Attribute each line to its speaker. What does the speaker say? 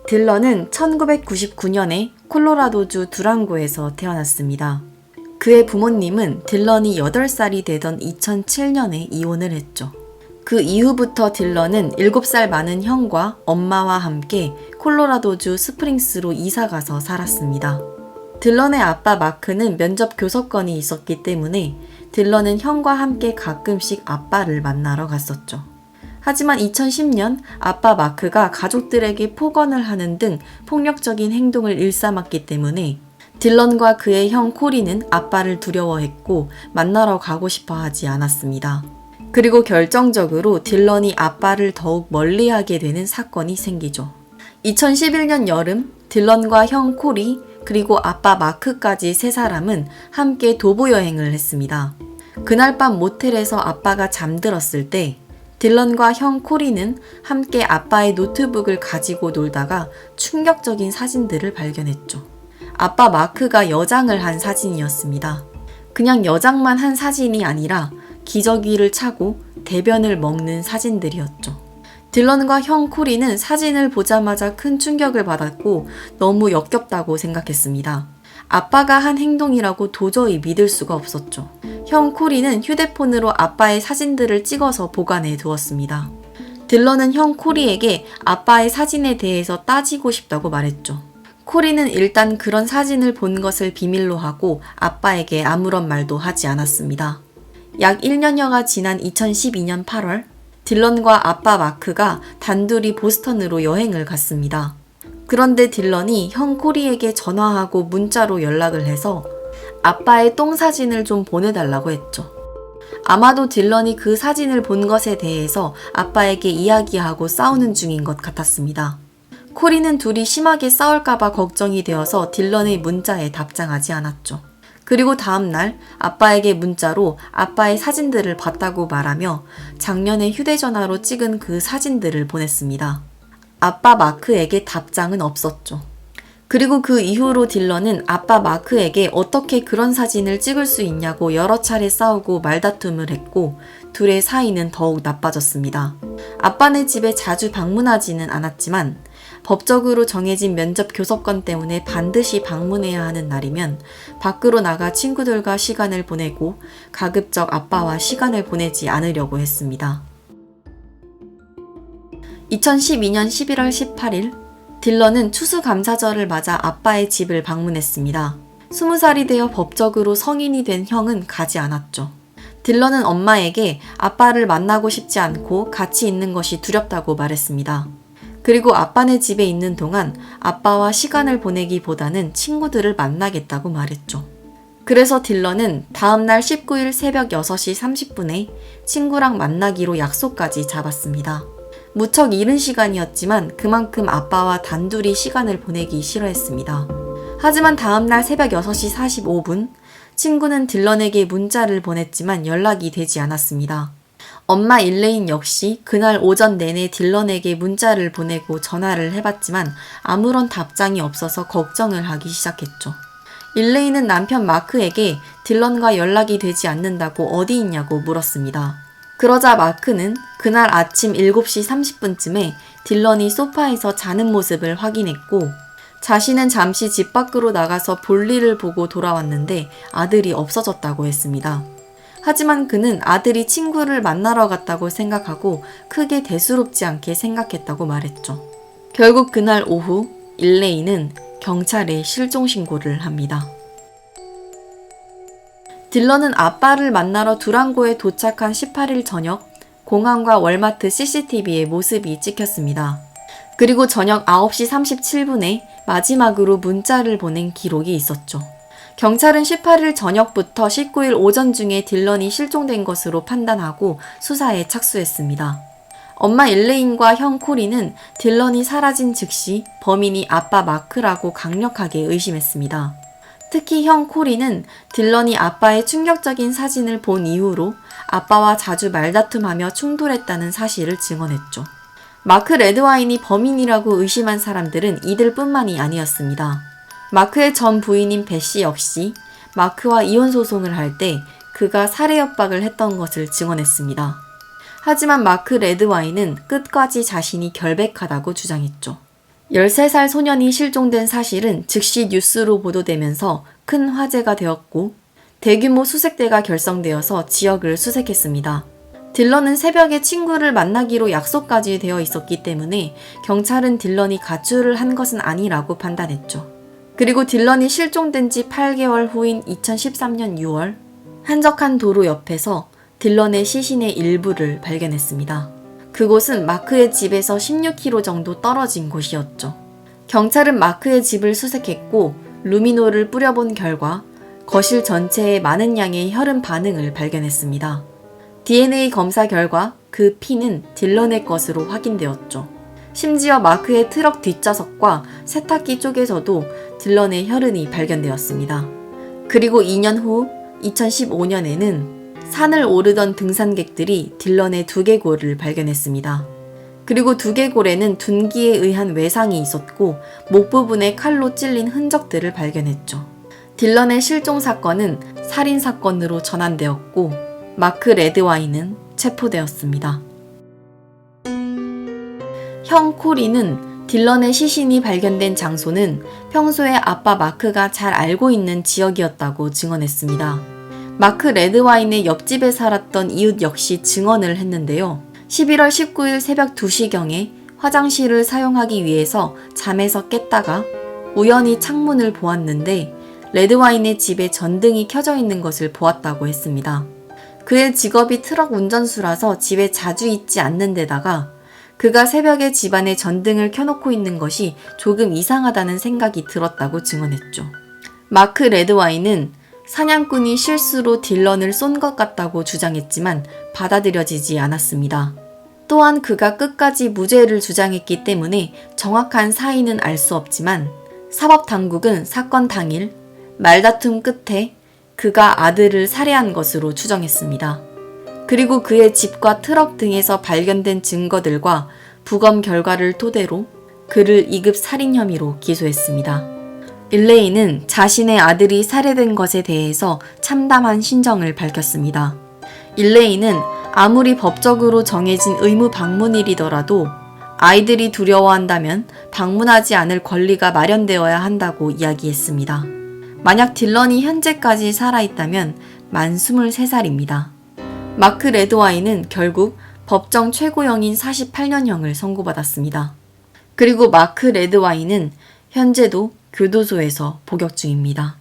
Speaker 1: 딜런은 1999년에 콜로라도주 두랑고에서 태어났습니다. 그의 부모님은 딜런이 8살이 되던 2007년에 이혼을 했죠. 그 이후부터 딜런은 7살 많은 형과 엄마와 함께 콜로라도주 스프링스로 이사가서 살았습니다. 딜런의 아빠 마크는 면접 교섭권이 있었기 때문에 딜런은 형과 함께 가끔씩 아빠를 만나러 갔었죠. 하지만 2010년 아빠 마크가 가족들에게 폭언을 하는 등 폭력적인 행동을 일삼았기 때문에 딜런과 그의 형 코리는 아빠를 두려워했고 만나러 가고 싶어 하지 않았습니다. 그리고 결정적으로 딜런이 아빠를 더욱 멀리하게 되는 사건이 생기죠. 2011년 여름 딜런과 형 코리 그리고 아빠 마크까지 세 사람은 함께 도보 여행을 했습니다. 그날 밤 모텔에서 아빠가 잠들었을 때 딜런과 형 코리는 함께 아빠의 노트북을 가지고 놀다가 충격적인 사진들을 발견했죠. 아빠 마크가 여장을 한 사진이었습니다. 그냥 여장만 한 사진이 아니라 기저귀를 차고 대변을 먹는 사진들이었죠. 딜런과 형 코리는 사진을 보자마자 큰 충격을 받았고 너무 역겹다고 생각했습니다. 아빠가 한 행동이라고 도저히 믿을 수가 없었죠. 형 코리는 휴대폰으로 아빠의 사진들을 찍어서 보관해 두었습니다. 딜런은 형 코리에게 아빠의 사진에 대해서 따지고 싶다고 말했죠. 코리는 일단 그런 사진을 본 것을 비밀로 하고 아빠에게 아무런 말도 하지 않았습니다. 약 1년여가 지난 2012년 8월 딜런과 아빠 마크가 단둘이 보스턴으로 여행을 갔습니다. 그런데 딜런이 형 코리에게 전화하고 문자로 연락을 해서 아빠의 똥 사진을 좀 보내달라고 했죠. 아마도 딜런이 그 사진을 본 것에 대해서 아빠에게 이야기하고 싸우는 중인 것 같았습니다. 코리는 둘이 심하게 싸울까봐 걱정이 되어서 딜런의 문자에 답장하지 않았죠. 그리고 다음날 아빠에게 문자로 아빠의 사진들을 봤다고 말하며 작년에 휴대전화로 찍은 그 사진들을 보냈습니다. 아빠 마크에게 답장은 없었죠. 그리고 그 이후로 딜런은 아빠 마크에게 어떻게 그런 사진을 찍을 수 있냐고 여러 차례 싸우고 말다툼을 했고 둘의 사이는 더욱 나빠졌습니다. 아빠네 집에 자주 방문하지는 않았지만 법적으로 정해진 면접 교섭권 때문에 반드시 방문해야 하는 날이면 밖으로 나가 친구들과 시간을 보내고 가급적 아빠와 시간을 보내지 않으려고 했습니다. 2012년 11월 18일 딜런은 추수감사절을 맞아 아빠의 집을 방문했습니다. 20살이 되어 법적으로 성인이 된 형은 가지 않았죠. 딜런은 엄마에게 아빠를 만나고 싶지 않고 같이 있는 것이 두렵다고 말했습니다. 그리고 아빠네 집에 있는 동안 아빠와 시간을 보내기보다는 친구들을 만나겠다고 말했죠. 그래서 딜런은 다음날 19일 새벽 6시 30분에 친구랑 만나기로 약속까지 잡았습니다. 무척 이른 시간이었지만 그만큼 아빠와 단둘이 시간을 보내기 싫어했습니다. 하지만 다음날 새벽 6시 45분 친구는 딜런에게 문자를 보냈지만 연락이 되지 않았습니다. 엄마 일레인 역시 그날 오전 내내 딜런에게 문자를 보내고 전화를 해봤지만 아무런 답장이 없어서 걱정을 하기 시작했죠. 일레인은 남편 마크에게 딜런과 연락이 되지 않는다고 어디 있냐고 물었습니다. 그러자 마크는 그날 아침 7시 30분쯤에 딜런이 소파에서 자는 모습을 확인했고 자신은 잠시 집 밖으로 나가서 볼일을 보고 돌아왔는데 아들이 없어졌다고 했습니다. 하지만 그는 아들이 친구를 만나러 갔다고 생각하고 크게 대수롭지 않게 생각했다고 말했죠. 결국 그날 오후 일레인은 경찰에 실종신고를 합니다. 딜런은 아빠를 만나러 두랑고에 도착한 18일 저녁 공항과 월마트 CCTV에 모습이 찍혔습니다. 그리고 저녁 9시 37분에 마지막으로 문자를 보낸 기록이 있었죠. 경찰은 18일 저녁부터 19일 오전 중에 딜런이 실종된 것으로 판단하고 수사에 착수했습니다. 엄마 일레인과 형 코리는 딜런이 사라진 즉시 범인이 아빠 마크라고 강력하게 의심했습니다. 특히 형 코리는 딜런이 아빠의 충격적인 사진을 본 이후로 아빠와 자주 말다툼하며 충돌했다는 사실을 증언했죠. 마크 레드와인이 범인이라고 의심한 사람들은 이들뿐만이 아니었습니다. 마크의 전 부인인 베시 역시 마크와 이혼 소송을 할 때 그가 살해 협박을 했던 것을 증언했습니다. 하지만 마크 레드와인은 끝까지 자신이 결백하다고 주장했죠. 13살 소년이 실종된 사실은 즉시 뉴스로 보도되면서 큰 화제가 되었고 대규모 수색대가 결성되어서 지역을 수색했습니다. 딜런은 새벽에 친구를 만나기로 약속까지 되어 있었기 때문에 경찰은 딜런이 가출을 한 것은 아니라고 판단했죠. 그리고 딜런이 실종된 지 8개월 후인 2013년 6월 한적한 도로 옆에서 딜런의 시신의 일부를 발견했습니다. 그곳은 마크의 집에서 16km 정도 떨어진 곳이었죠. 경찰은 마크의 집을 수색했고 루미노를 뿌려본 결과 거실 전체에 많은 양의 혈흔 반응을 발견했습니다. DNA 검사 결과 그 피는 딜런의 것으로 확인되었죠. 심지어 마크의 트럭 뒷좌석과 세탁기 쪽에서도 딜런의 혈흔이 발견되었습니다. 그리고 2년 후 2015년에는 산을 오르던 등산객들이 딜런의 두개골을 발견했습니다. 그리고 두개골에는 둔기에 의한 외상이 있었고 목 부분에 칼로 찔린 흔적들을 발견했죠. 딜런의 실종 사건은 살인 사건으로 전환되었고 마크 레드와인은 체포되었습니다. 형 코리는 딜런의 시신이 발견된 장소는 평소에 아빠 마크가 잘 알고 있는 지역이었다고 증언했습니다. 마크 레드와인의 옆집에 살았던 이웃 역시 증언을 했는데요. 11월 19일 새벽 2시경에 화장실을 사용하기 위해서 잠에서 깼다가 우연히 창문을 보았는데 레드와인의 집에 전등이 켜져 있는 것을 보았다고 했습니다. 그의 직업이 트럭 운전수라서 집에 자주 있지 않는 데다가 그가 새벽에 집안에 전등을 켜놓고 있는 것이 조금 이상하다는 생각이 들었다고 증언했죠. 마크 레드와인은 사냥꾼이 실수로 딜런을 쏜 것 같다고 주장했지만 받아들여지지 않았습니다. 또한 그가 끝까지 무죄를 주장했기 때문에 정확한 사인은 알 수 없지만 사법당국은 사건 당일 말다툼 끝에 그가 아들을 살해한 것으로 추정했습니다. 그리고 그의 집과 트럭 등에서 발견된 증거들과 부검 결과를 토대로 그를 2급 살인 혐의로 기소했습니다. 일레이는 자신의 아들이 살해된 것에 대해서 참담한 심정을 밝혔습니다. 일레이는 아무리 법적으로 정해진 의무 방문일이더라도 아이들이 두려워한다면 방문하지 않을 권리가 마련되어야 한다고 이야기했습니다. 만약 딜런이 현재까지 살아있다면 만 23살입니다. 마크 레드와인은 결국 법정 최고형인 48년형을 선고받았습니다. 그리고 마크 레드와인은 현재도 교도소에서 복역 중입니다.